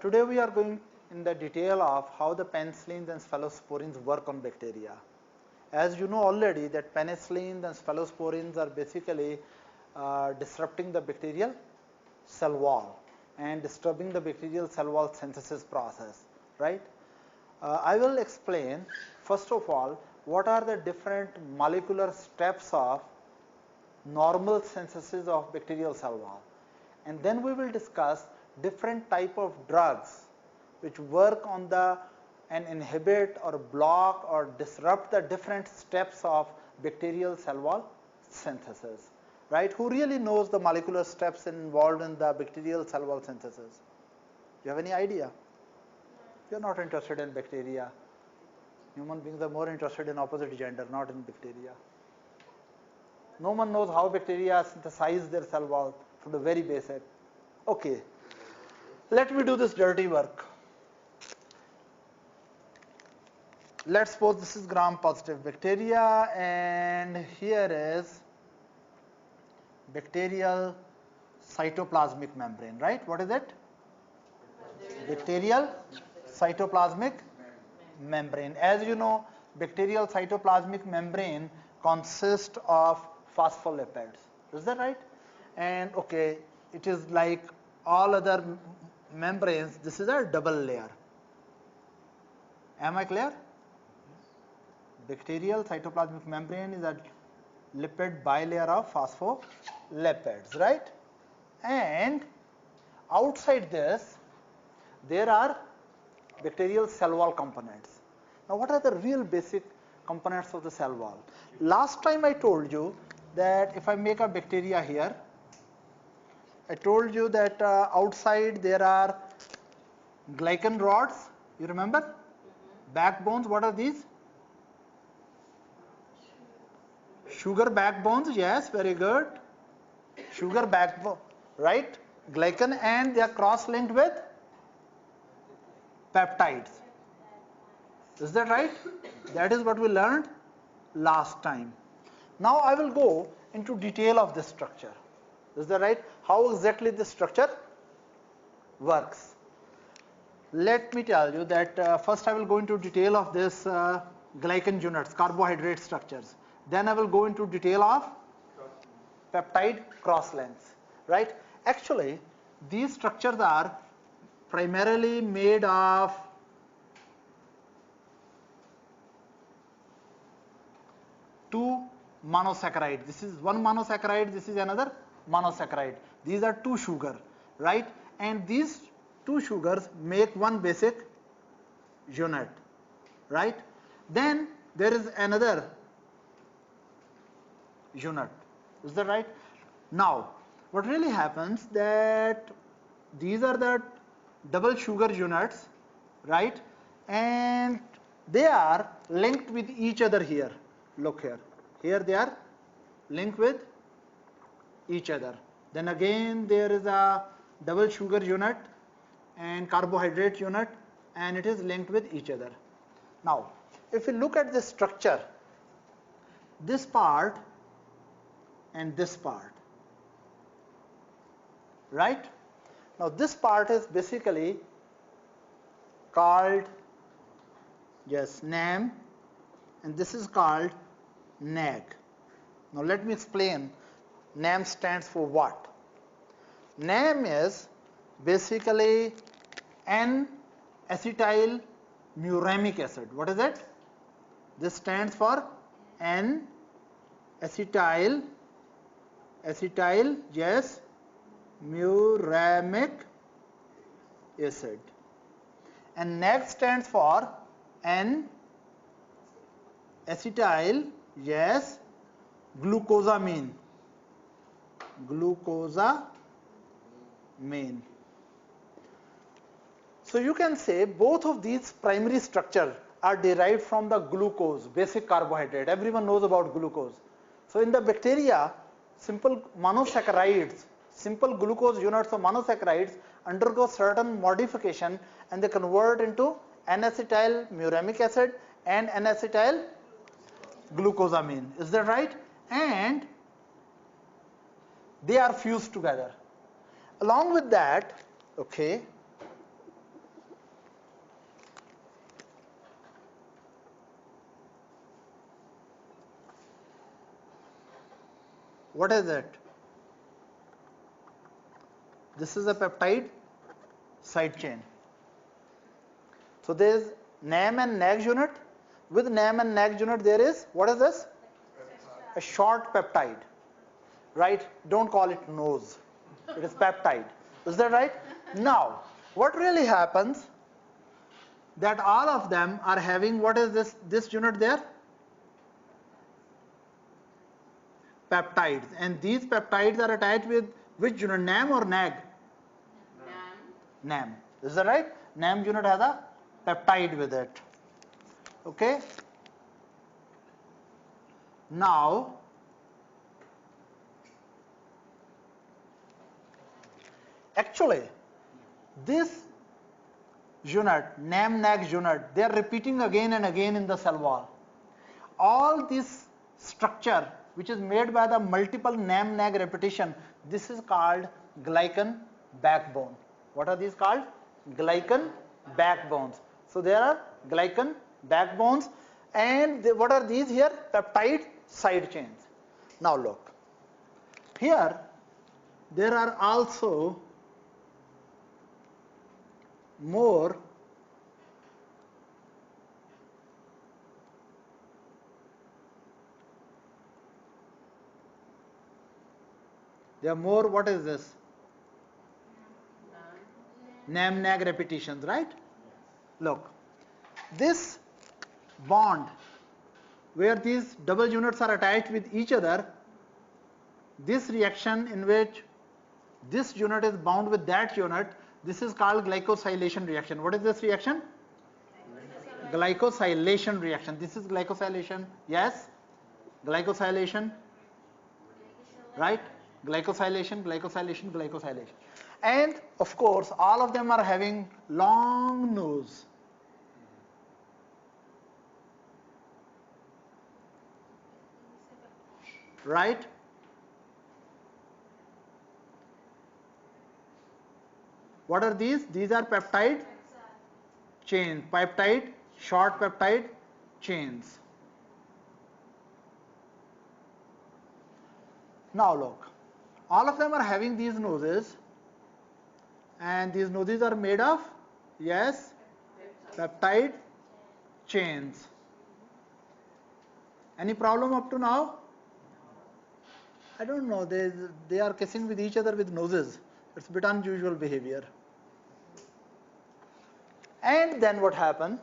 Today we are going in the detail of how the penicillins and cephalosporins work on bacteria. As you know already that penicillins and cephalosporins are basically disrupting the bacterial cell wall and disturbing the bacterial cell wall synthesis process, right? I will explain first of all what are the different molecular steps of normal synthesis of bacterial cell wall, and then we will discuss different type of drugs which work on and inhibit or block or disrupt the different steps of bacterial cell wall synthesis, right? Who really knows the molecular steps involved in the bacterial cell wall synthesis? Do you have any idea? You're not interested in bacteria. Human beings are more interested in opposite gender, not in bacteria. No one knows how bacteria synthesize their cell wall from the very basic. Okay, let me do this dirty work. Let's suppose this is gram-positive bacteria and here is bacterial cytoplasmic membrane, right? What is it? Bacterial cytoplasmic membrane. As you know, bacterial cytoplasmic membrane consists of phospholipids. Is that right? And okay, it is like all other membranes, this is a double layer. Am I clear? Bacterial cytoplasmic membrane is a lipid bilayer of phospholipids, right? And outside this, there are bacterial cell wall components. Now, what are the real basic components of the cell wall? Last time I told you that if I make a bacteria here, I told you that outside there are glycan rods. You remember? Backbones, what are these? Sugar backbones, yes, very good. Sugar backbone, right? Glycan, and they are cross-linked with peptides. Is that right? That is what we learned last time. Now I will go into detail of this structure. Is that right? How exactly this structure works. Let me tell you that first I will go into detail of this glycan units, carbohydrate structures. Then I will go into detail of peptide cross-links, right? Actually, these structures are primarily made of two monosaccharides. This is one monosaccharide, this is another monosaccharide. These are two sugar, right? And these two sugars make one basic unit, right? Then there is another unit. Is that right? Now, what really happens that these are the double sugar units, right? And they are linked with each other here. Look here. Here they are linked with each other. Then again there is a double sugar unit and carbohydrate unit, and it is linked with each other. Now, if you look at this structure, this part and this part, right? Now this part is basically called, yes, NAM, and this is called NAG. Now let me explain. NAM stands for what? NAM is basically N-acetyl muramic acid. What is it? This stands for N-acetyl, yes, muramic acid. And NAG stands for N-acetyl, yes, glucosamine. Glucosamine. So you can say both of these primary structures are derived from the glucose, basic carbohydrate. Everyone knows about glucose. So in the bacteria, simple monosaccharides, simple glucose units of monosaccharides undergo certain modification and they convert into N-acetyl muramic acid and N-acetyl glucosamine. Is that right? And they are fused together. Along with that, okay, What is it? This is a peptide side chain. So there is NAM and NAG unit. With NAM and NAG unit there is, what is this? A short peptide, right? Don't call it nose. It is peptide. Is that right? Now, what really happens that all of them are having, what is this unit there? Peptides. And these peptides are attached with which unit? NAM or NAG? NAM. Is that right? NAM unit has a peptide with it. Okay. Now, actually, this unit, NAM-NAG unit, they are repeating again and again in the cell wall. All this structure which is made by the multiple NAM-NAG repetition, this is called glycan backbone. What are these called? Glycan backbones. So there are glycan backbones, and what are these here? Peptide side chains. Now look, here there are also more what is this? NAM-NAG repetitions, right? Look, this bond where these double units are attached with each other, this reaction in which this unit is bound with that unit, this is called glycosylation reaction. What is this reaction? Glycosylation reaction. This is glycosylation. Yes? Glycosylation. Right? Glycosylation, glycosylation, glycosylation. And of course, all of them are having long nose. Right? What are these? These are peptide chains, peptide, short peptide chains. Now look, all of them are having these noses, and these noses are made of, yes, peptide chains. Any problem up to now? I don't know, they are kissing with each other with noses. It's a bit unusual behavior. And then what happens?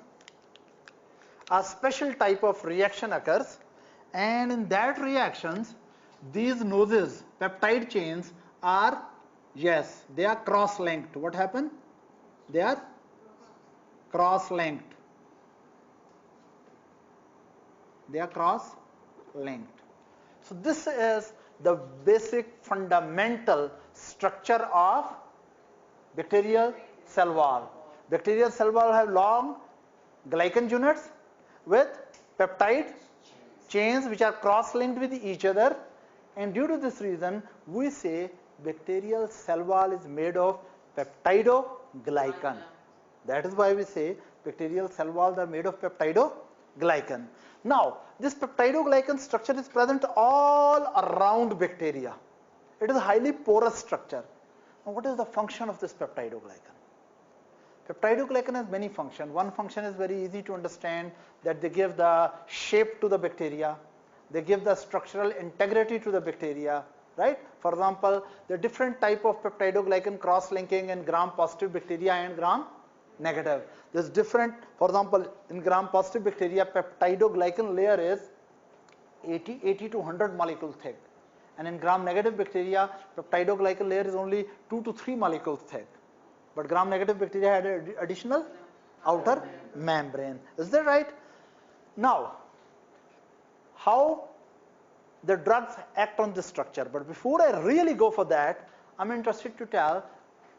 A special type of reaction occurs, and in that reactions, these noses, peptide chains are, yes, they are cross-linked. What happened? They are cross-linked. They are cross-linked. So this is the basic fundamental structure of bacterial cell wall. Bacterial cell wall have long glycan units with peptide chains which are cross-linked with each other, and due to this reason we say bacterial cell wall is made of peptidoglycan. That is why we say bacterial cell walls are made of peptidoglycan. Now, this peptidoglycan structure is present all around bacteria. It is a highly porous structure. Now, what is the function of this peptidoglycan? Peptidoglycan has many functions. One function is very easy to understand, that they give the shape to the bacteria. They give the structural integrity to the bacteria, right? For example, the different type of peptidoglycan cross-linking in gram-positive bacteria and gram-negative. There's different, for example, in gram-positive bacteria, peptidoglycan layer is 80 to 100 molecules thick. And in gram-negative bacteria, peptidoglycan layer is only 2 to 3 molecules thick. But gram-negative bacteria had an additional outer membrane. Is that right? Now, how the drugs act on this structure. But before I really go for that, I'm interested to tell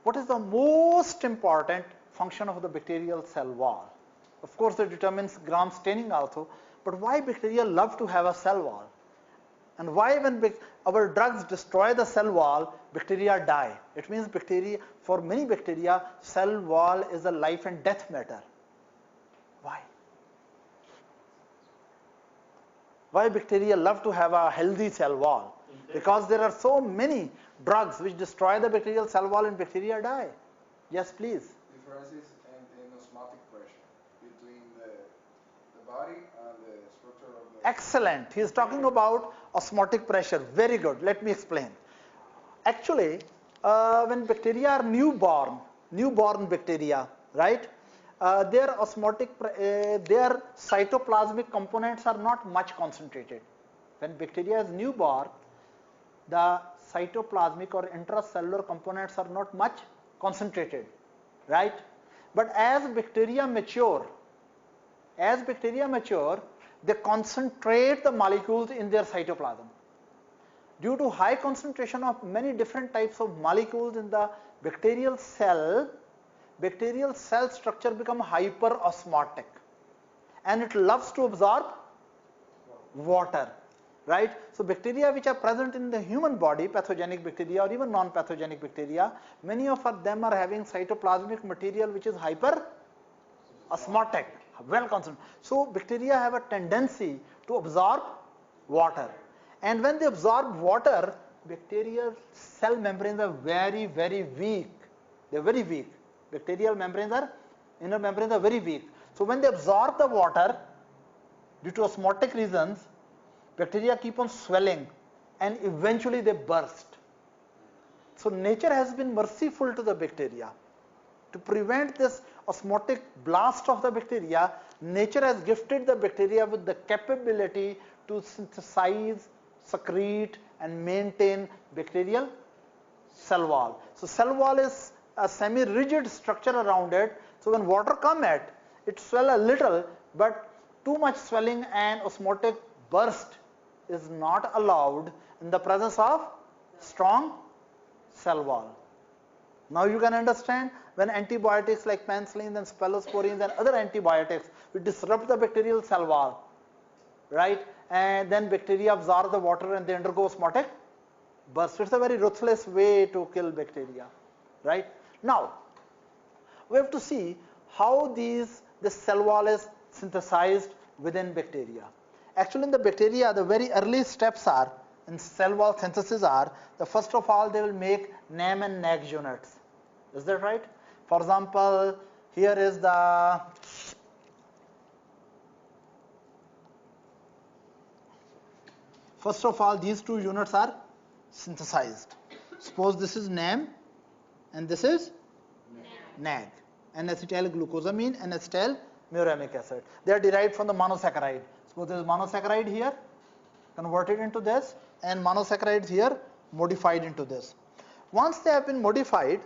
what is the most important function of the bacterial cell wall. Of course, it determines gram staining also, but why bacteria love to have a cell wall? And why when our drugs destroy the cell wall, bacteria die? It means bacteria, for many bacteria, cell wall is a life and death matter. Why? Why bacteria love to have a healthy cell wall? because there are so many drugs which destroy the bacterial cell wall and bacteria die. Yes, please. Difference is in osmotic pressure between the body and the structure of the... Excellent. He is talking about osmotic pressure. Very good. Let me explain. Actually, when bacteria are newborn bacteria, right? Their cytoplasmic components are not much concentrated. When bacteria is newborn, the cytoplasmic or intracellular components are not much concentrated, right? But as bacteria mature, they concentrate the molecules in their cytoplasm. Due to high concentration of many different types of molecules in the bacterial cell structure becomes hyperosmotic, and it loves to absorb water, right? So bacteria which are present in the human body, pathogenic bacteria or even non-pathogenic bacteria, many of them are having cytoplasmic material which is hyperosmotic, well concentrated. So bacteria have a tendency to absorb water, and when they absorb water, bacterial cell membranes are very, very weak. They are very weak. Bacterial membranes are, inner membranes are very weak. So when they absorb the water, due to osmotic reasons, bacteria keep on swelling and eventually they burst. So nature has been merciful to the bacteria. To prevent this osmotic blast of the bacteria, nature has gifted the bacteria with the capability to synthesize, secrete and maintain bacterial cell wall. So cell wall is a semi-rigid structure around it. So when water comes at, it swell a little, but too much swelling and osmotic burst is not allowed in the presence of strong cell wall. Now you can understand when antibiotics like penicillins and cephalosporins and other antibiotics will disrupt the bacterial cell wall, right? And then bacteria absorb the water and they undergo osmotic burst. It's a very ruthless way to kill bacteria, right? Now, we have to see how this cell wall is synthesized within bacteria. Actually, in the bacteria, the very early steps are, in cell wall synthesis are, the first of all, they will make NAM and NAG units. Is that right? For example, here is the first of all, these two units are synthesized. Suppose this is NAM and this is NAG, N-acetylglucosamine and acetylmuramic acid. They are derived from the monosaccharide. Suppose there is monosaccharide here, converted into this, and monosaccharides here, modified into this. Once they have been modified,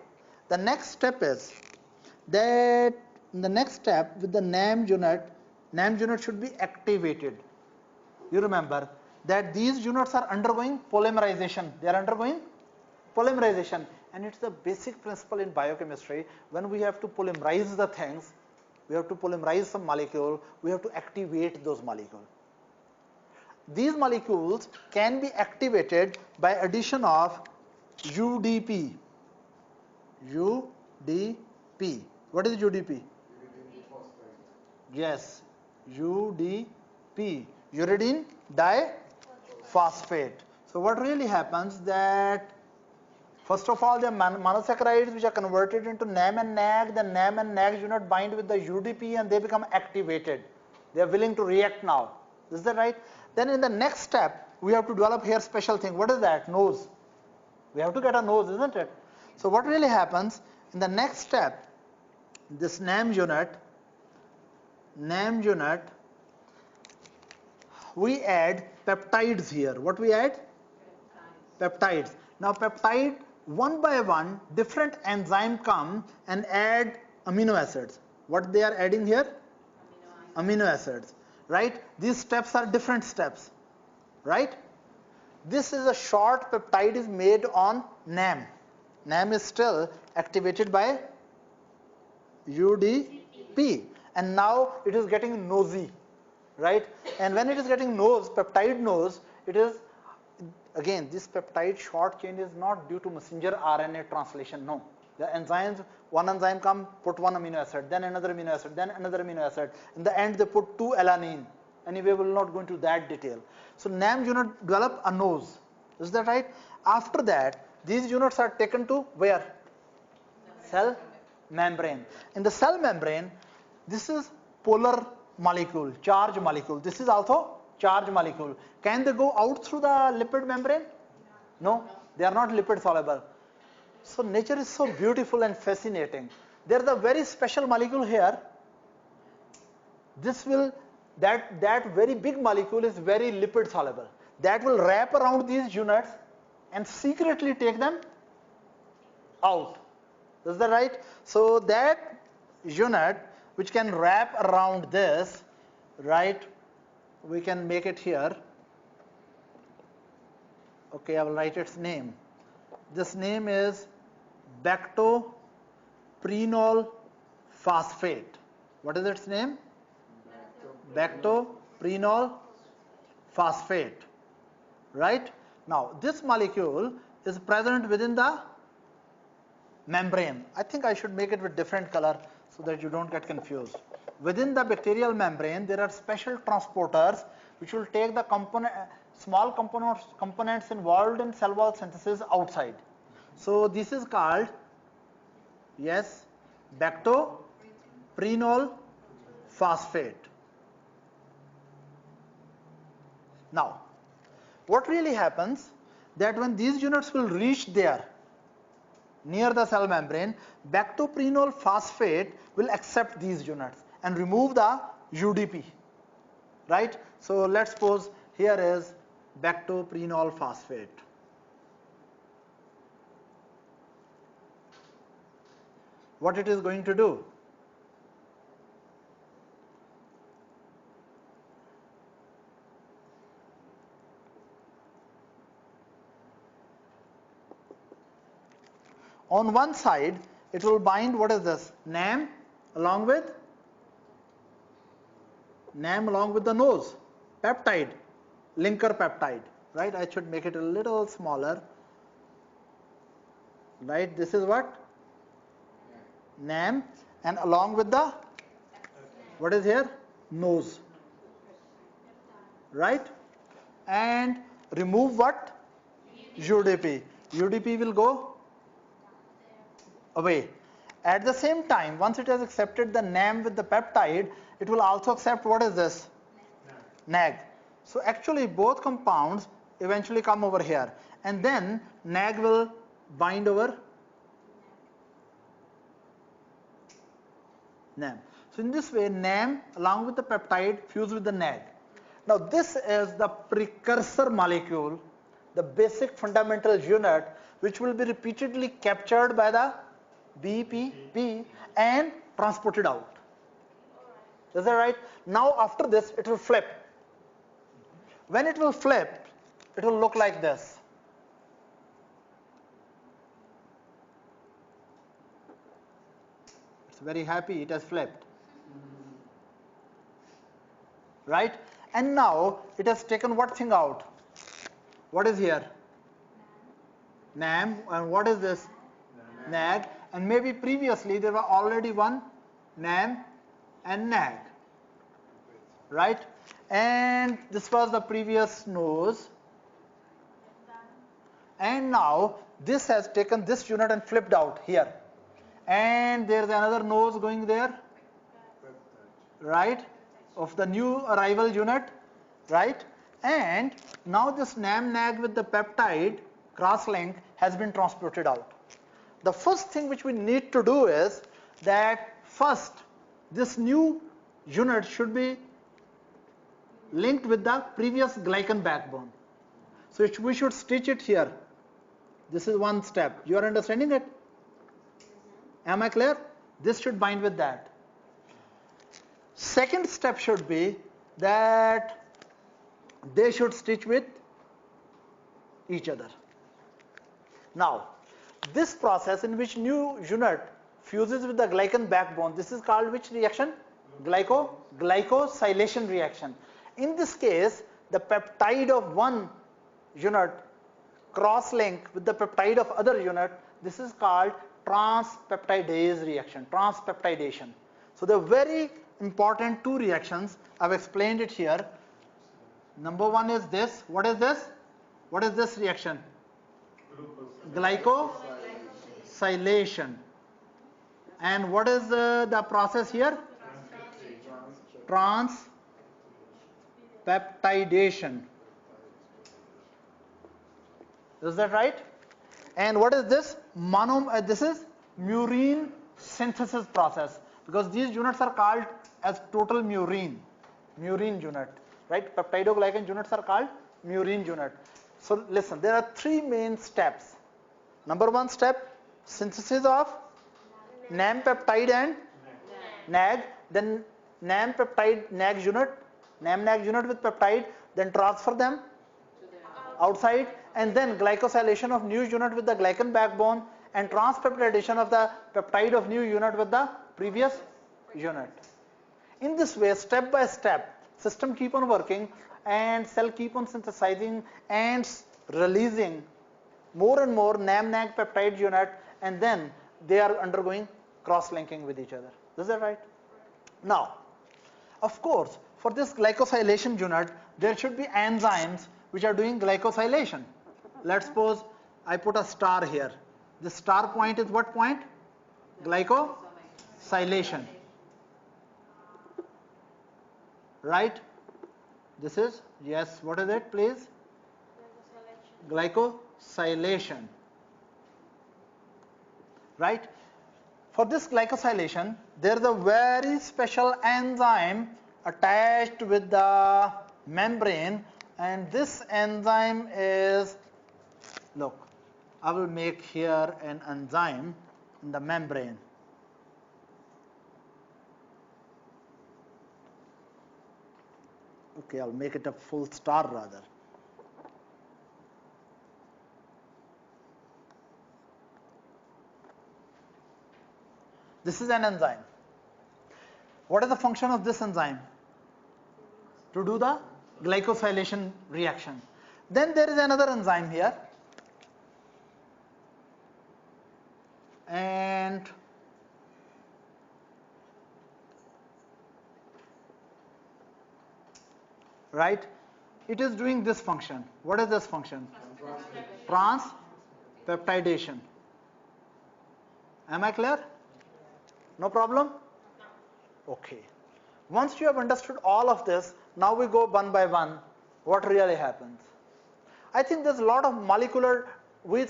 the next step is that in the next step with the NAM unit should be activated. You remember that these units are undergoing polymerization. They are undergoing polymerization, and it's the basic principle in biochemistry. When we have to polymerize the things, we have to polymerize some molecule, we have to activate those molecules. These molecules can be activated by addition of UDP. UDP. What is UDP? Yes, UDP, uridine diphosphate. So what really happens that first of all, the monosaccharides which are converted into NAM and NAG, the NAM and NAG unit bind with the UDP and they become activated. They are willing to react now. Is that right? Then in the next step, we have to develop here special thing. What is that? Nose. We have to get a nose, isn't it? So what really happens in the next step, this NAM unit, we add peptides here. What we add? Peptides. Now peptide, one by one, different enzyme come and add amino acids. What they are adding here? Amino acids. Right? These steps are different steps. Right? This is a short peptide is made on NAM. NAM is still activated by UDP. And now it is getting nosy. Right? And when it is getting peptide nose, it is, again, this peptide short chain is not due to messenger RNA translation. No. The enzymes, one enzyme come, put one amino acid, then another amino acid, then another amino acid. In the end, they put 2 alanine. Anyway, we will not go into that detail. So NAM unit develop a nose. Is that right? After that, these units are taken to where? Cell membrane. In the cell membrane, this is polar molecule, charge molecule. This is also charge molecule. Can they go out through the lipid membrane? No, they are not lipid soluble. So nature is so beautiful and fascinating. There is a very special molecule here. This will, that very big molecule is very lipid soluble. That will wrap around these units and secretly take them out. Is that right? So that unit which can wrap around this, right? We can make it here. Okay, I will write its name. This name is bactoprenol phosphate. What is its name? Bactoprenol phosphate. Right? Now, this molecule is present within the membrane. I think I should make it with different color so that you don't get confused. Within the bacterial membrane, there are special transporters which will take the small components involved in cell wall synthesis outside. So this is called, yes, bactoprenol phosphate. Now, what really happens that when these units will reach there near the cell membrane, bactoprenol phosphate will accept these units and remove the UDP, right? So let's suppose here is bactoprenol phosphate. What it is going to do? On one side, it will bind, what is this? NAM along with the nose, peptide, linker peptide, right? I should make it a little smaller, right? This is what? NAM, and along with the, what is here? Nose, right? And remove what? UDP. UDP will go away. At the same time, once it has accepted the NAM with the peptide, it will also accept, what is this? NAG. So actually both compounds eventually come over here, and then NAG will bind over NAM. So in this way, NAM along with the peptide fuse with the NAG. Now this is the precursor molecule, the basic fundamental unit, which will be repeatedly captured by the BPP and transported out. Is that right? Now after this, it will flip. When it will flip, it will look like this. It's very happy it has flipped. Right? And now it has taken what thing out? What is here? NAM. And what is this? NAG. And maybe previously there were already one NAM and NAG. Right? And this was the previous nose. And now this has taken this unit and flipped out here. And there is another nose going there. Right? Of the new arrival unit. Right? And now this NAM-NAG with the peptide cross-link has been transported out. The first thing which we need to do is that first this new unit should be linked with the previous glycan backbone. So we should stitch it here. This is one step. You are understanding it? Am I clear? This should bind with that. Second step should be that they should stitch with each other. Now, this process in which new unit fuses with the glycan backbone, this is called which reaction? Glycosylation reaction. In this case, the peptide of one unit cross-link with the peptide of other unit, this is called transpeptidase reaction, transpeptidation. So the very important two reactions, I've explained it here. Number one is this. What is this? What is this reaction? Glycosylation. And what is the process here? Transpeptidation. Is that right? And what is this? This is murine synthesis process, because these units are called as total murine unit, right? Peptidoglycan units are called murine unit. So listen, there are three main steps. Number one step, synthesis of NAM peptide and NAG, then NAM peptide NAG unit, NAM NAG unit with peptide, then transfer them outside, and then glycosylation of new unit with the glycan backbone and transpeptidation of the peptide of new unit with the previous unit. In this way, step by step, system keep on working and cell keep on synthesizing and releasing more and more NAM-NAG peptide unit, and then they are undergoing cross-linking with each other. Is that right? Now, of course, for this glycosylation unit, there should be enzymes which are doing glycosylation. Let's suppose I put a star here. The star point is what point? Glycosylation. Right? This is, yes, what is it, please? Glycosylation. Right? For this glycosylation, there is a very special enzyme attached with the membrane, and this enzyme is, look, I will make here an enzyme in the membrane. Okay, I'll make it a full star rather. This is an enzyme. What is the function of this enzyme? To do the glycosylation reaction. Then there is another enzyme here, and right, it is doing this function. What is this function? Transpeptidation. Am I clear? No problem? Okay. Once you have understood all of this, now we go one by one. What really happens? I think there's a lot of molecular, we can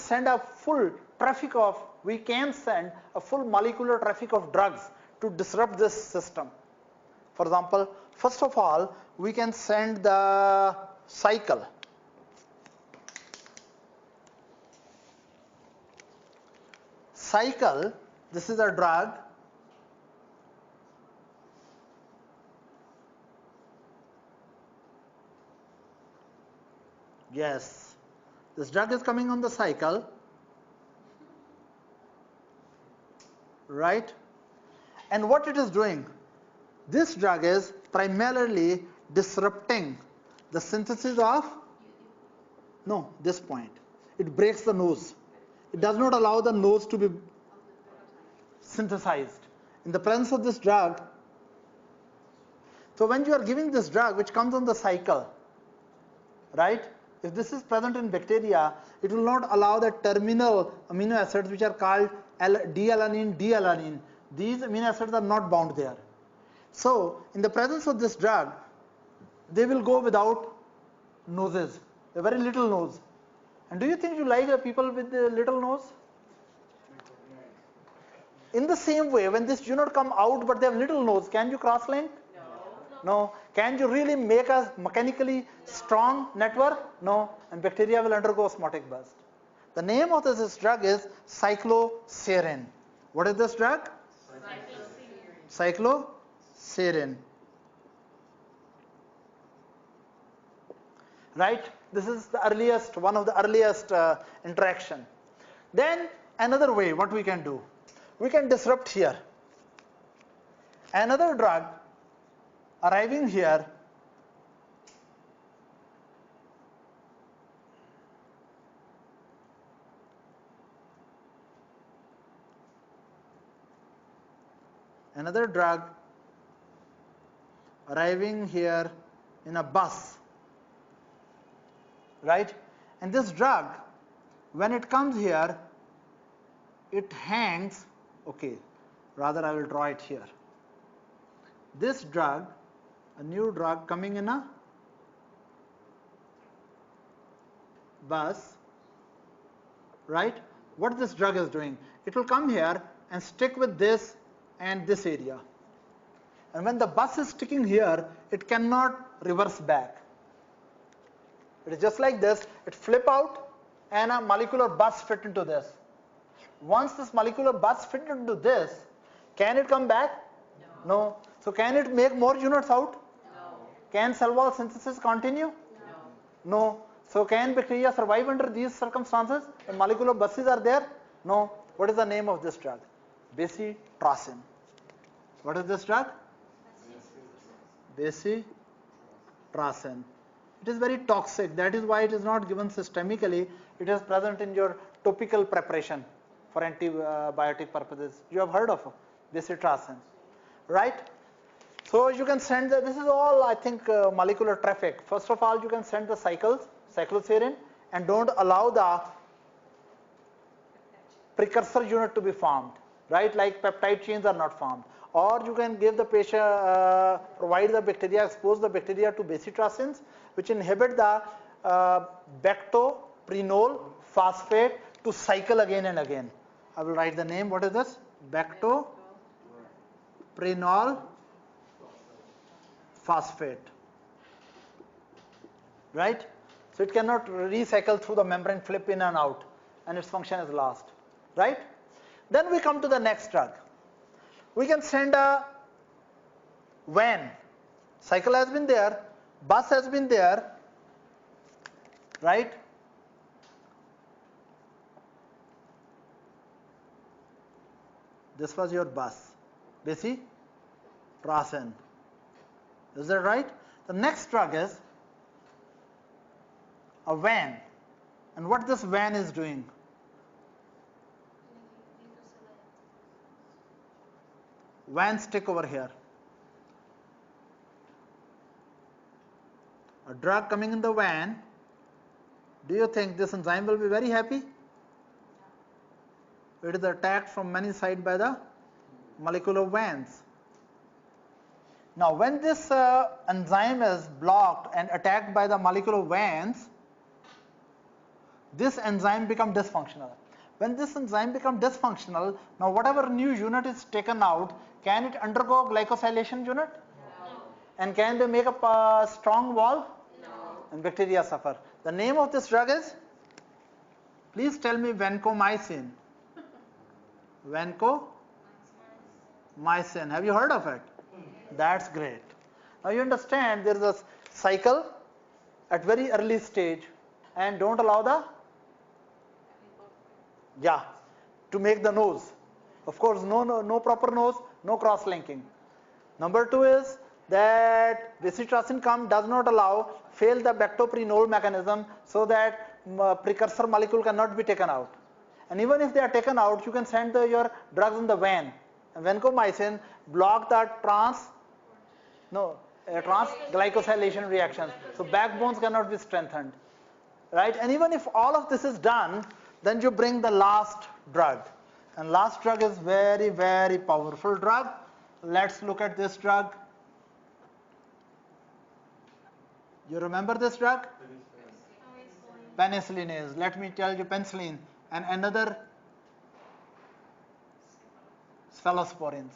send a full molecular traffic of drugs to disrupt this system. For example, first of all, we can send the cycle. Cycle, this is a drug. Yes, this drug is coming on the cycle, right? And what it is doing? This drug is primarily disrupting the synthesis of, this point. It breaks the nose. It does not allow the nose to be synthesized. In the presence of this drug, so when you are giving this drug which comes on the cycle, right? If this is present in bacteria, it will not allow the terminal amino acids which are called D-alanine. These amino acids are not bound there. So, in the presence of this drug, they will go without noses, a very little nose. And do you think you like people with the little nose? In the same way, when this unit come out but they have little nose, can you cross-link? No. Can you really make a mechanically strong network? No. And bacteria will undergo osmotic burst. The name of this drug is Cycloserine. What is this drug? Cycloserine. Right? This is the earliest, one of the earliest interaction. Then another way, what we can do? We can disrupt here. Another drug arriving here, another drug arriving here in a bus, right? And this drug, when it comes here, it hangs, okay, rather I will draw it here. This drug, a new drug coming in a bus, right? What this drug is doing, it will come here and stick with this and this area. And when the bus is sticking here, it cannot reverse back. It is just like this, it flip out and a molecular bus fit into this. Once this molecular bus fit into this, can it come back? No. So can it make more units out? No. Can cell wall synthesis continue? No. So can bacteria survive under these circumstances when molecular buses are there? No. What is the name of this drug? Bacitracin. What is this drug? Bacitracin. It is very toxic. That is why it is not given systemically. It is present in your topical preparation for antibiotic purposes. You have heard of Bacitracin, right? So you can send this is all, I think, molecular traffic. First of all, you can send the cycloserine, and don't allow the precursor unit to be formed, right? Like peptide chains are not formed. Or you can give the patient, provide the bacteria, expose the bacteria to bacitracins, which inhibit the bactoprenol phosphate to cycle again and again. I will write the name. What is this? Bactoprenol phosphate, right? So it cannot recycle through the membrane, flip in and out, and its function is lost, right? Then we come to the next drug. We can send a van. Cycle has been there, bus has been there, right? This was your bus, Bacitracin. Is that right? The next drug is a van. And what this van is doing? Van stick over here. A drug coming in the van. Do you think this enzyme will be very happy? It is attacked from many sides by the molecular vans. Now when this enzyme is blocked and attacked by the molecular vans, this enzyme becomes dysfunctional. When this enzyme becomes dysfunctional, now whatever new unit is taken out, can it undergo glycosylation unit? No. And can they make a strong wall? No. And bacteria suffer. The name of this drug is? Please tell me Vancomycin. Vancomycin. Have you heard of it? That's great. Now you understand there is a cycle at very early stage, and don't allow the to make the nose. Of course, no proper nose, no cross linking. Number two is that bacitracin does not allow, fail the bactoprenol mechanism, so that precursor molecule cannot be taken out. And even if they are taken out, you can send your drugs in the van. And vancomycin block the transglycosylation reactions. So backbones cannot be strengthened, right? And even if all of this is done, then you bring the last drug. And last drug is very, very powerful drug. Let's look at this drug. You remember this drug? Penicillin is. Let me tell you penicillin. And another Cephalosporins.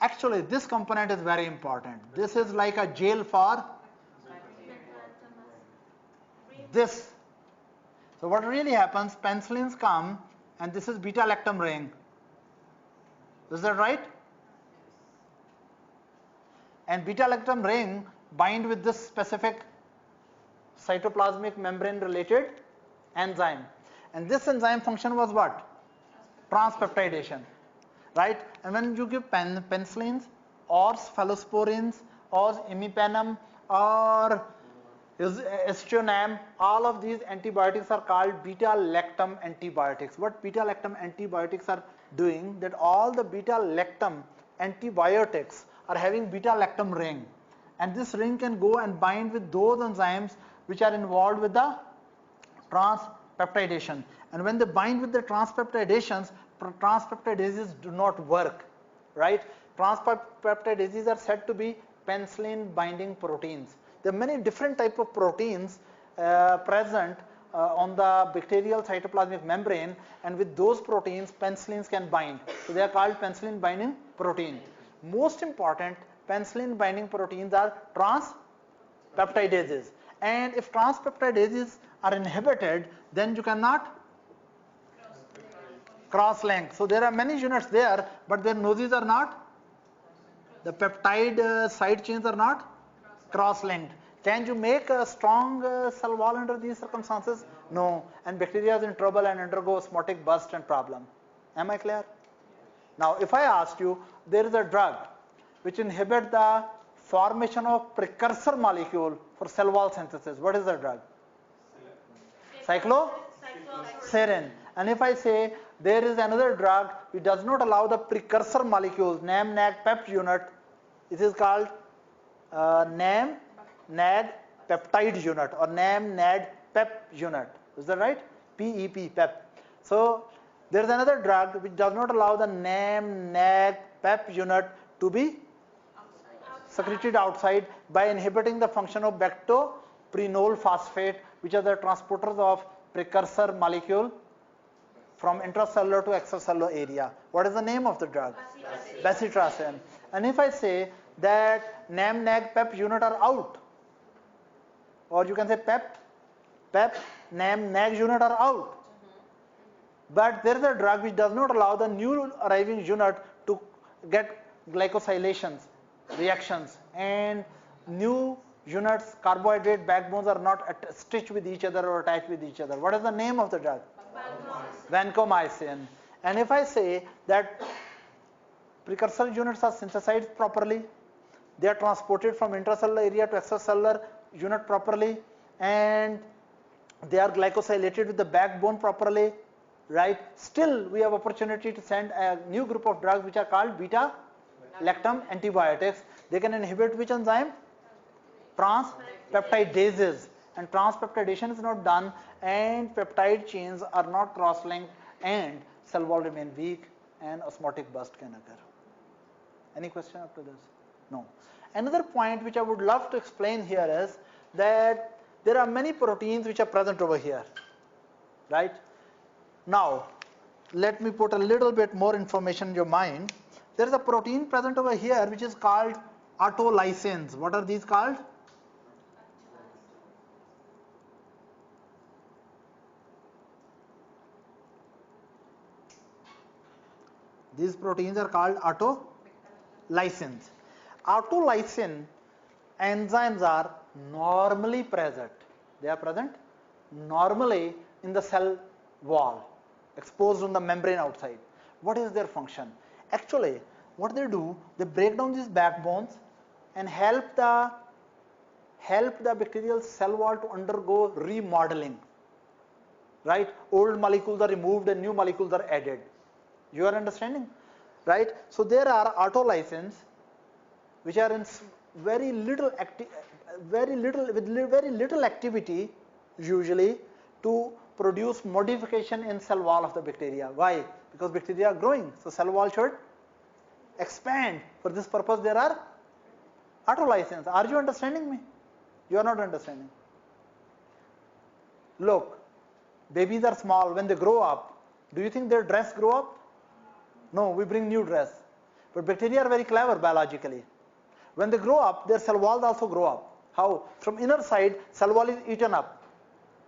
Actually, this component is very important. This is like a jail for this. So what really happens, penicillins come, and this is beta-lactam ring. Is that right? And beta-lactam ring bind with this specific cytoplasmic membrane related enzyme. And this enzyme function was what? Transpeptidation, right? And when you give penicillins or cephalosporins or imipenem or Aztreonam, all of these antibiotics are called beta-lactam antibiotics. What beta-lactam antibiotics are doing, that all the beta-lactam antibiotics are having beta-lactam ring, and this ring can go and bind with those enzymes which are involved with the transpeptidation. And when they bind with the transpeptidations, transpeptidases do not work, right? Transpeptidases are said to be penicillin binding proteins. There are many different types of proteins present on the bacterial cytoplasmic membrane, and with those proteins penicillins can bind. So they are called penicillin binding protein. Most important penicillin binding proteins are transpeptidases, and if transpeptidases are inhibited, then you cannot cross-link. So there are many units there, but their noses are not, the peptide side chains are not cross-linked. Can you make a strong cell wall under these circumstances? No. And bacteria is in trouble and undergo osmotic burst and problem. Am I clear? Now, if I ask you, there is a drug which inhibits the formation of precursor molecule for cell wall synthesis. What is the drug? Cycloserine. And if I say there is another drug which does not allow the precursor molecules, NAM, NAG, PEP unit, it is called NAM, NAD peptide unit or NAM, NAD, PEP unit. Is that right? PEP, PEP. So there is another drug which does not allow the NAM, NAG, PEP unit to be secreted outside by inhibiting the function of bactoprenol phosphate, which are the transporters of precursor molecule from intracellular to extracellular area. What is the name of the drug? Bacitracin. And if I say that NAM, NAG, PEP unit are out, or you can say PEP, NAM, NAG unit are out, but there is a drug which does not allow the new arriving unit to get glycosylations, reactions, and new units, carbohydrate backbones are not stitched with each other or attached with each other. What is the name of the drug? Vancomycin. And if I say that precursor units are synthesized properly, they are transported from intracellular area to extracellular unit properly, and they are glycosylated with the backbone properly, right? Still, we have opportunity to send a new group of drugs which are called beta-lactam antibiotics. They can inhibit which enzyme? Transpeptidases. And transpeptidation is not done, and peptide chains are not cross-linked, and cell wall remain weak, and osmotic burst can occur. Any question up to this? No. Another point which I would love to explain here is that there are many proteins which are present over here, right? Now, let me put a little bit more information in your mind. There is a protein present over here which is called autolysins. What are these called? These proteins are called autolysins. Autolysin enzymes are normally present. They are present normally in the cell wall, exposed on the membrane outside. What is their function? Actually, what they do, they break down these backbones and help the bacterial cell wall to undergo remodeling. Right? Old molecules are removed and new molecules are added. You are understanding? Right? So there are autolysins which are in very little activity usually to produce modification in cell wall of the bacteria. Why? Because bacteria are growing, so cell wall should expand. For this purpose there are autolysins. Are you understanding me? You are not understanding. Look, babies are small. When they grow up, do you think their dress grow up? No, we bring new dress. But bacteria are very clever biologically. When they grow up, their cell walls also grow up. How? From inner side, cell wall is eaten up,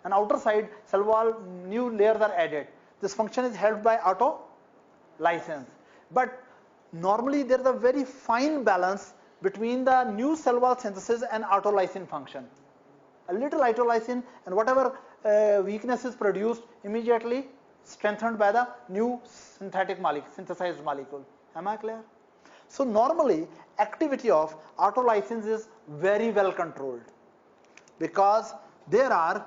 and outer side, cell wall, new layers are added. This function is held by autolysins. But normally there is a very fine balance between the new cell wall synthesis and autolysin function. A little autolysin and whatever weakness is produced immediately strengthened by the new synthetic molecule, synthesized molecule. Am I clear? So normally activity of autolysins is very well controlled because there are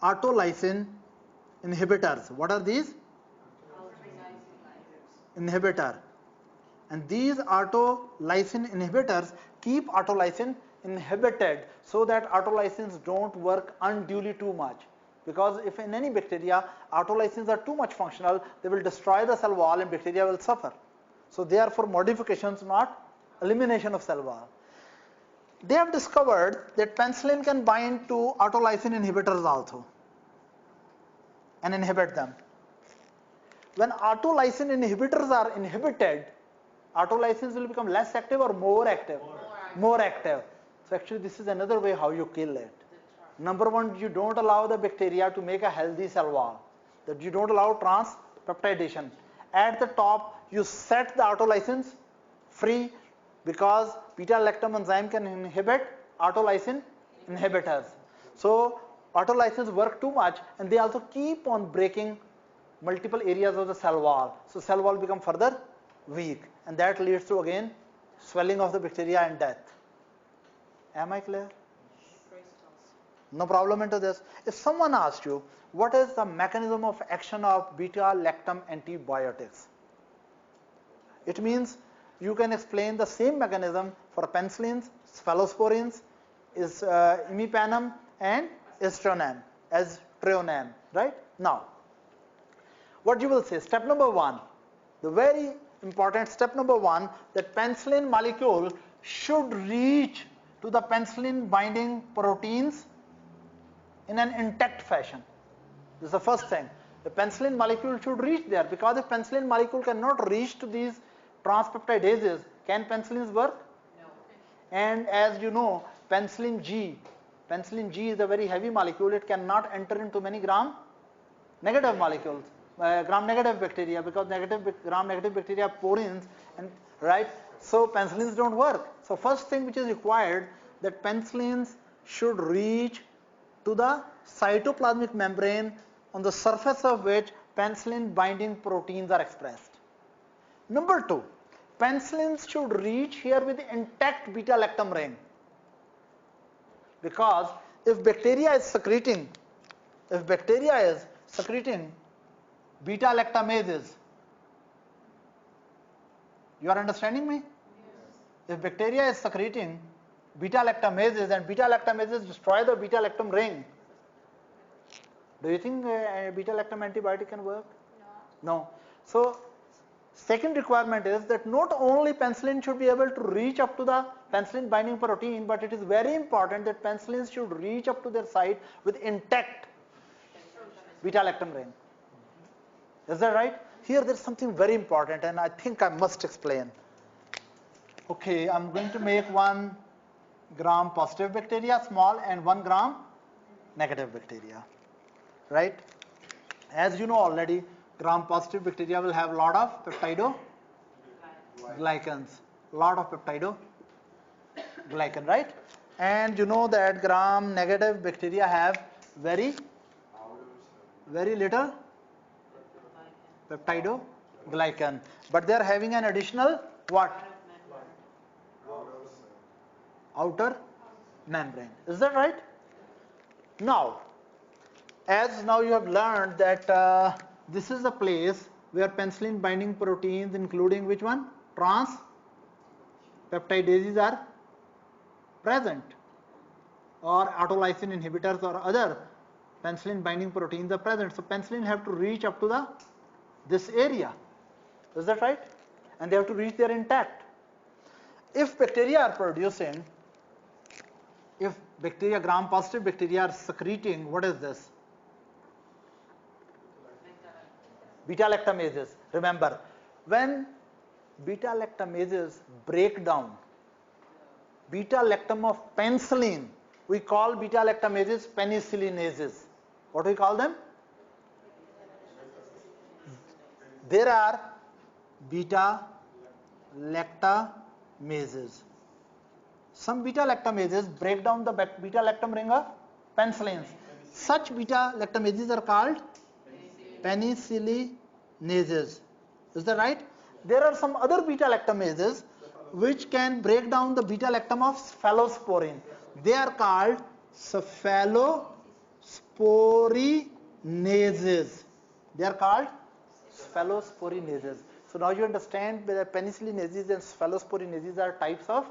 autolysin inhibitors. What are these? Inhibitor. And these autolysin inhibitors keep autolysin inhibited so that autolysins don't work unduly too much. Because if in any bacteria autolysins are too much functional, they will destroy the cell wall and bacteria will suffer. So they are for modifications, not elimination of cell wall. They have discovered that penicillin can bind to autolysin inhibitors also and inhibit them. When autolysin inhibitors are inhibited, autolysins will become less active or more active? More active. So actually this is another way how you kill it. Number one, you don't allow the bacteria to make a healthy cell wall. That you don't allow transpeptidation. At the top, you set the autolysins free because beta-lactam enzyme can inhibit autolysin inhibitors. So autolysins work too much and they also keep on breaking multiple areas of the cell wall. So cell wall become further weak and that leads to again swelling of the bacteria and death. Am I clear? No problem into this. If someone asked you, what is the mechanism of action of beta-lactam antibiotics? It means you can explain the same mechanism for penicillins, cephalosporins, imipenem and Aztreonam, right? Now, what you will say, step number one, the very important step number one, that penicillin molecule should reach to the penicillin binding proteins in an intact fashion. This is the first thing. The penicillin molecule should reach there, because if penicillin molecule cannot reach to these transpeptidases, can penicillins work? No. And as you know, penicillin G is a very heavy molecule. It cannot enter into many gram-negative molecules, gram-negative bacteria, because gram-negative bacteria have porins, and right. So penicillins don't work. So first thing which is required, that penicillins should reach to the cytoplasmic membrane on the surface of which penicillin binding proteins are expressed. Number two, penicillins should reach here with the intact beta-lactam ring, because if bacteria is secreting beta-lactamases, you are understanding me? Yes. If bacteria is secreting beta-lactamases and beta-lactamases destroy the beta-lactam ring, do you think a beta-lactam antibiotic can work? No. So second requirement is that not only penicillin should be able to reach up to the penicillin binding protein, but it is very important that penicillins should reach up to their site with intact beta-lactam ring. Is that right? Here there is something very important and I think I must explain. Okay, I'm going to make 1 gram positive bacteria small and 1 gram negative bacteria, right? As you know already, gram positive bacteria will have a lot of peptidoglycans, right? And you know that gram negative bacteria have very little peptidoglycan, but they are having an additional what? Outer membrane. Is that right? Now, as now you have learned that this is the place where penicillin binding proteins, including which one? Transpeptidases are present, or autolysin inhibitors or other penicillin binding proteins are present. So penicillin have to reach up to this area. Is that right? And they have to reach there intact. If bacteria are producing, if bacteria, gram positive bacteria are secreting, what is this? Beta-lactamases. Remember, when beta-lactamases break down beta-lactam of penicillin, we call beta-lactamases penicillinases. What do we call them? There are beta-lactamases. Some beta-lactamases break down the beta-lactam ring of penicillins. Such beta-lactamases are called penicillinases. Is that right? There are some other beta-lactamases which can break down the beta-lactam of cephalosporin. They are called cephalosporinases. They are called cephalosporinases. So now you understand that penicillinases and cephalosporinases are types of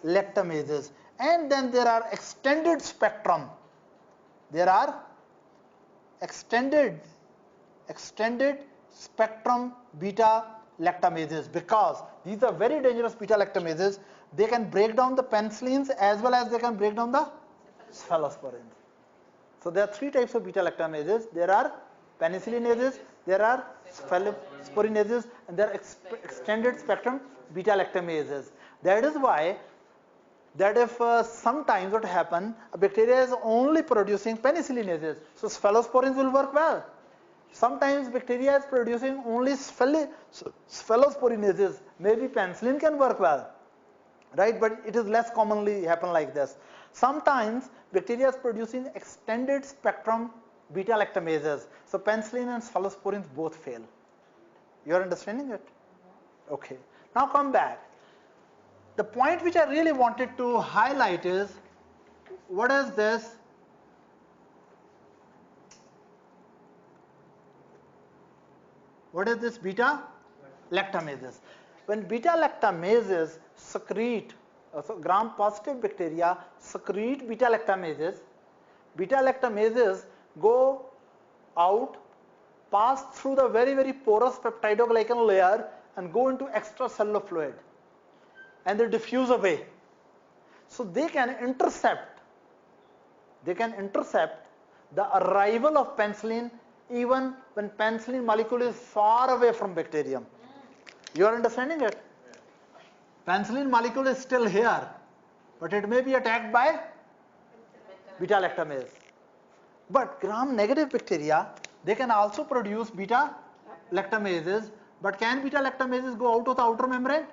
lactamases. And then there are extended spectrum. There are extended spectrum beta lactamases, because these are very dangerous beta lactamases. They can break down the penicillins as well as they can break down the cephalosporins. So there are three types of beta lactamases. There are penicillinases, there are cephalosporinases, and there are extended spectrum beta lactamases. That is why that if sometimes what happen, a bacteria is only producing penicillinases, so cephalosporins will work well. Sometimes bacteria is producing only cephalosporinases, maybe penicillin can work well, right? But it is less commonly happen like this. Sometimes bacteria is producing extended spectrum beta lactamases, so penicillin and cephalosporins both fail. You are understanding it? Okay. Now come back. The point which I really wanted to highlight is, what is this? What is this beta lactamases? When beta lactamases secrete, so gram-positive bacteria secrete beta lactamases go out, pass through the very, very porous peptidoglycan layer and go into extracellular fluid, and they diffuse away. So they can intercept the arrival of penicillin even when penicillin molecule is far away from bacterium. You are understanding it? Penicillin molecule is still here, but it may be attacked by beta lactamase. But gram-negative bacteria, they can also produce beta lactamases, but can beta lactamases go out of the outer membrane? No.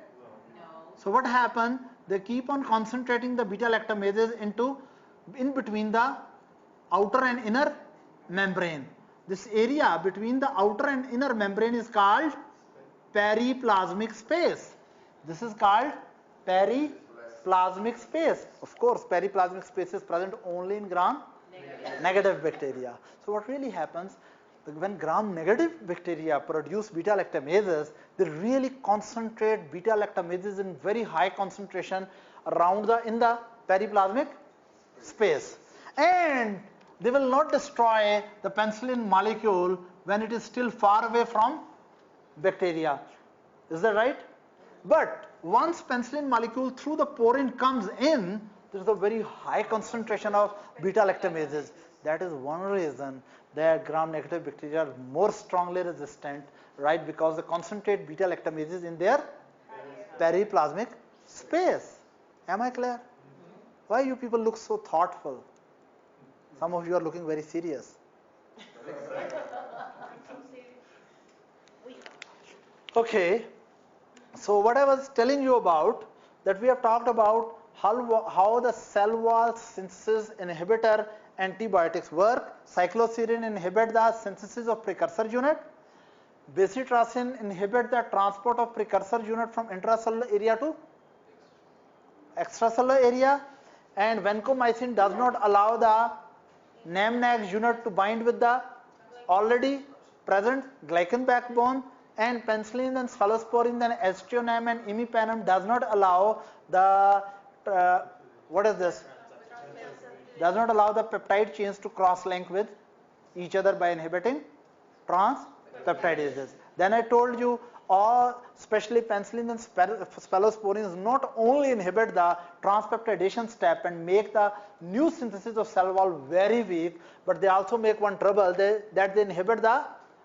So what happens? They keep on concentrating the beta lactamases in between the outer and inner membrane. This area between the outer and inner membrane is called periplasmic space. This is called periplasmic space. Of course, periplasmic space is present only in gram-negative bacteria. So what really happens, when gram-negative bacteria produce beta lactamases, they really concentrate beta lactamases in very high concentration around in the periplasmic space, and they will not destroy the penicillin molecule when it is still far away from bacteria. Is that right? But once penicillin molecule through the porin comes in, there is a very high concentration of beta lactamases. That is one reason that gram-negative bacteria are more strongly resistant, right? Because they concentrate beta lactamases in their periplasmic space. Am I clear? Why you people look so thoughtful? Some of you are looking very serious. Okay, so what I was telling you about, that we have talked about how the cell wall synthesis inhibitor antibiotics work. Cycloserine inhibit the synthesis of precursor unit. Bacitracin inhibit the transport of precursor unit from intracellular area to extracellular area, and vancomycin does not allow the NAMNAG unit to bind with the already present glycan backbone, and penicillin and cephalosporin and Aztreonam and imipenem does not allow the does not allow the peptide chains to cross-link with each other by inhibiting transpeptidases. Then I told you especially penicillin and cephalosporins not only inhibit the transpeptidation step and make the new synthesis of cell wall very weak, but they also make one trouble, that they inhibit the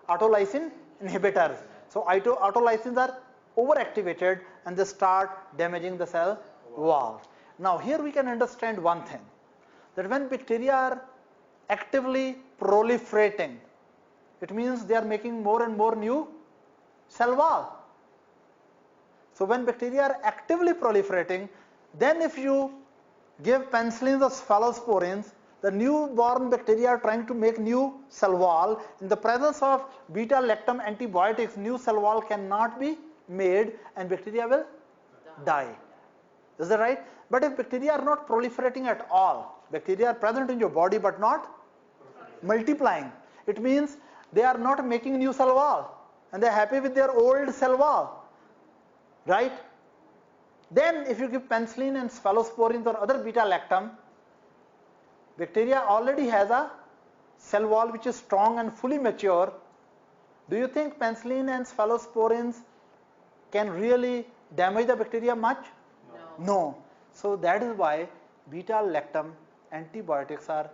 autolysin inhibitors. So autolysins are overactivated and they start damaging the cell wall. Now here we can understand one thing, that when bacteria are actively proliferating, it means they are making more and more new cell wall. So when bacteria are actively proliferating, then if you give penicillins or cephalosporins, the newborn bacteria are trying to make new cell wall. In the presence of beta lactam antibiotics, new cell wall cannot be made and bacteria will die. Is that right? But if bacteria are not proliferating at all, bacteria are present in your body but not multiplying, it means they are not making new cell wall and they are happy with their old cell wall, right? Then if you give penicillin and cephalosporins or other beta-lactam, bacteria already has a cell wall which is strong and fully mature. Do you think penicillin and cephalosporins can really damage the bacteria much? No. So that is why beta-lactam antibiotics are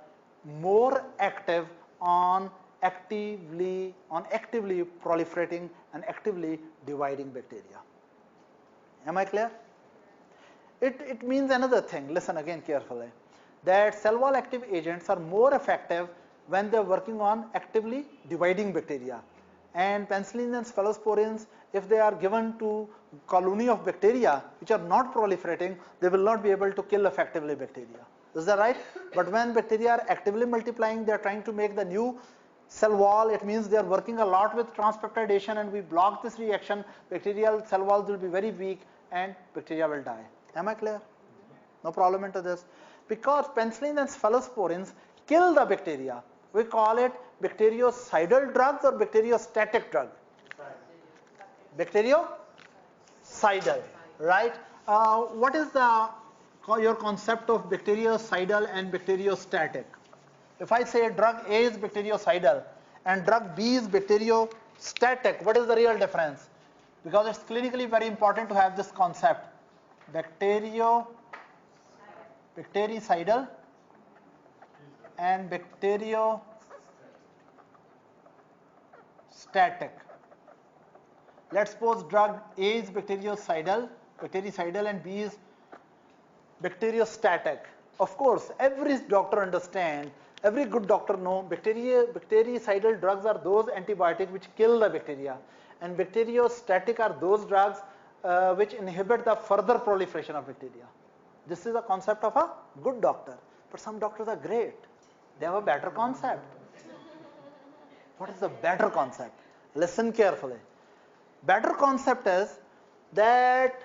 more active on actively proliferating and actively dividing bacteria. Am I clear? It means another thing, listen again carefully, that cell wall active agents are more effective when they are working on actively dividing bacteria. And penicillin and cephalosporins, if they are given to colony of bacteria which are not proliferating, they will not be able to kill effectively bacteria. Is that right? But when bacteria are actively multiplying, they are trying to make the new cell wall. It means they are working a lot with transpeptidation, and we block this reaction. Bacterial cell walls will be very weak and bacteria will die. Am I clear? No problem into this. Because penicillin and cephalosporins kill the bacteria. We call it bactericidal drugs or bacteriostatic drug. Bacteriocidal, right? What is your concept of bactericidal and bacteriostatic? If I say drug A is bactericidal and drug B is bacteriostatic, what is the real difference? Because it's clinically very important to have this concept. Bactericidal and bacteriostatic. Let's suppose drug A is bactericidal and B is bacteriostatic. Of course, every doctor understands, every good doctor knows bactericidal drugs are those antibiotics which kill the bacteria, and bacteriostatic are those drugs which inhibit the further proliferation of bacteria. This is a concept of a good doctor. But some doctors are great. They have a better concept. What is the better concept? Listen carefully. Better concept is that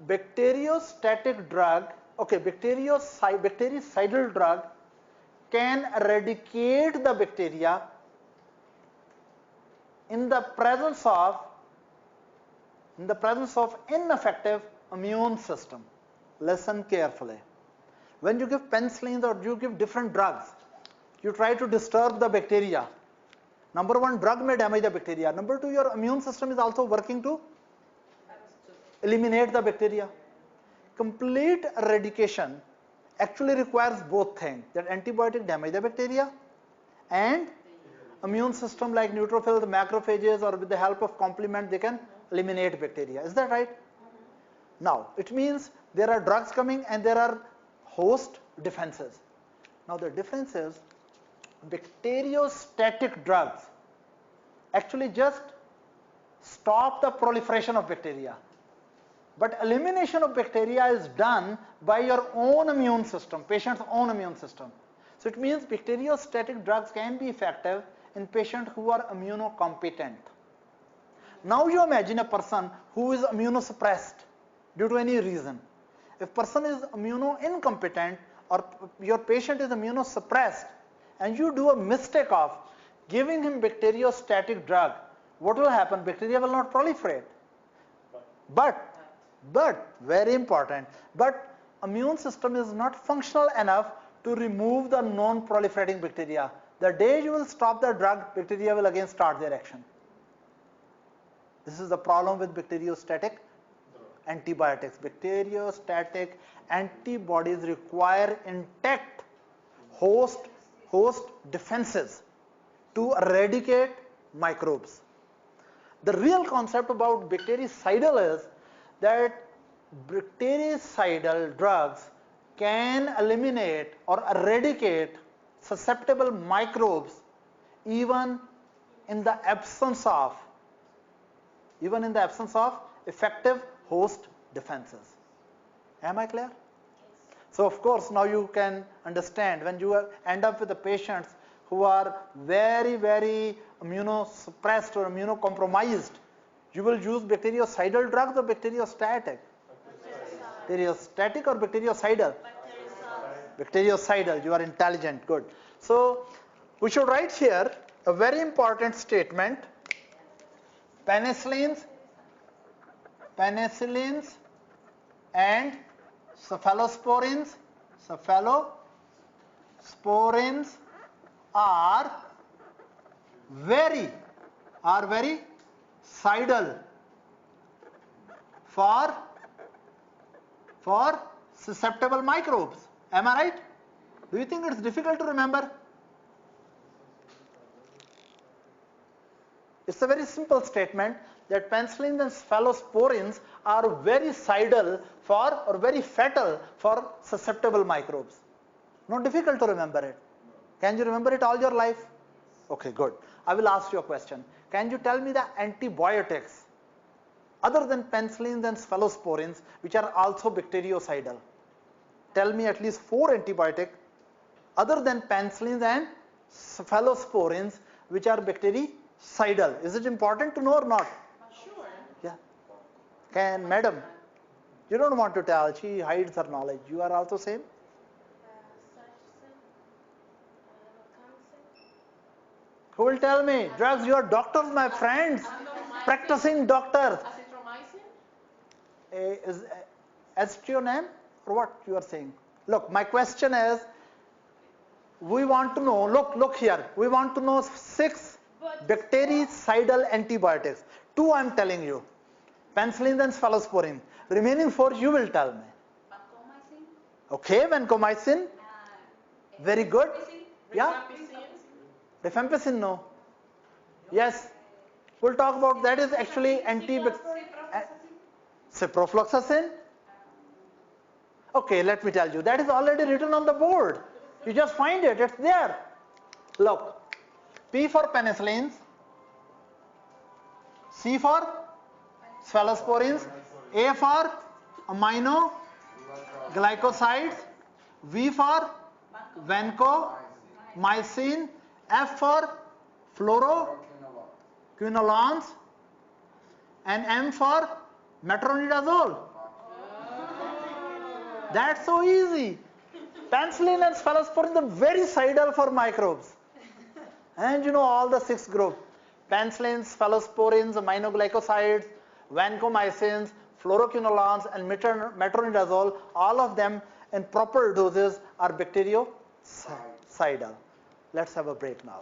bacteriostatic drug, bactericidal drug can eradicate the bacteria in the presence of ineffective immune system. Listen carefully. When you give penicillins or you give different drugs, you try to disturb the bacteria. Number one, drug may damage the bacteria. Number two, your immune system is also working to eliminate the bacteria. Complete eradication actually requires both things, that antibiotic damage the bacteria and immune system like neutrophils, macrophages, or with the help of complement they can eliminate bacteria. Is that right? Now, it means there are drugs coming and there are host defenses. Now, the difference is bacteriostatic drugs actually just stop the proliferation of bacteria. But elimination of bacteria is done by your own immune system, patient's own immune system. So it means bacteriostatic drugs can be effective in patients who are immunocompetent. Now you imagine a person who is immunosuppressed due to any reason. If person is immunoincompetent or your patient is immunosuppressed and you do a mistake of giving him bacteriostatic drug, what will happen? Bacteria will not proliferate. But very important, but immune system is not functional enough to remove the non-proliferating bacteria. The day you will stop the drug, bacteria will again start their action. This is the problem with bacteriostatic antibiotics. Bacteriostatic antibodies require intact host defenses to eradicate microbes. The real concept about bactericidal is that bactericidal drugs can eliminate or eradicate susceptible microbes even in the absence of effective host defenses. Am I clear? So of course now you can understand when you end up with the patients who are very, very immunosuppressed or immunocompromised, you will use bactericidal drugs or bacteriostatic? Bacteriostatic or bactericidal? Bactericidal. You are intelligent, good. So we should write here a very important statement. Penicillins and cephalosporins. Cephalosporins are very cidal for susceptible microbes. Am I right? Do you think it's difficult to remember? It's a very simple statement that penicillins and cephalosporins are very cidal for or very fatal for susceptible microbes. Not difficult to remember it. Can you remember it all your life? Okay, good. I will ask you a question. Can you tell me the antibiotics other than penicillins and cephalosporins which are also bactericidal? Tell me at least 4 antibiotics other than penicillins and cephalosporins which are bactericidal. Is it important to know or not? Sure. Yeah. Can madam? You don't want to tell. She hides her knowledge. You are also same? Who will tell me? Drugs, you are doctors, my friends. Practicing doctors. Aztreomycin? Is Aztreonam or what you are saying? Look, my question is, we want to know, look here, we want to know 6 bactericidal antibiotics. 2 I am telling you, penicillin and cephalosporin. Remaining 4 you will tell me. Vancomycin? Okay, vancomycin. Very good. Yeah. Rifampicin, no. Yes. We'll talk about that. Is actually ciprofloxacin. Okay, let me tell you. That is already written on the board. You just find it. It's there. Look. P for penicillins. C for cephalosporins. A for amino glycosides. V for vancomycin. F for fluoroquinolones. And M for metronidazole. That's so easy. Penicillin and cephalosporin are very cidal for microbes. And you know all the 6 groups. Penicillins, cephalosporins, aminoglycosides, vancomycins, fluoroquinolones and metronidazole, all of them in proper doses are bactericidal. Let's have a break now.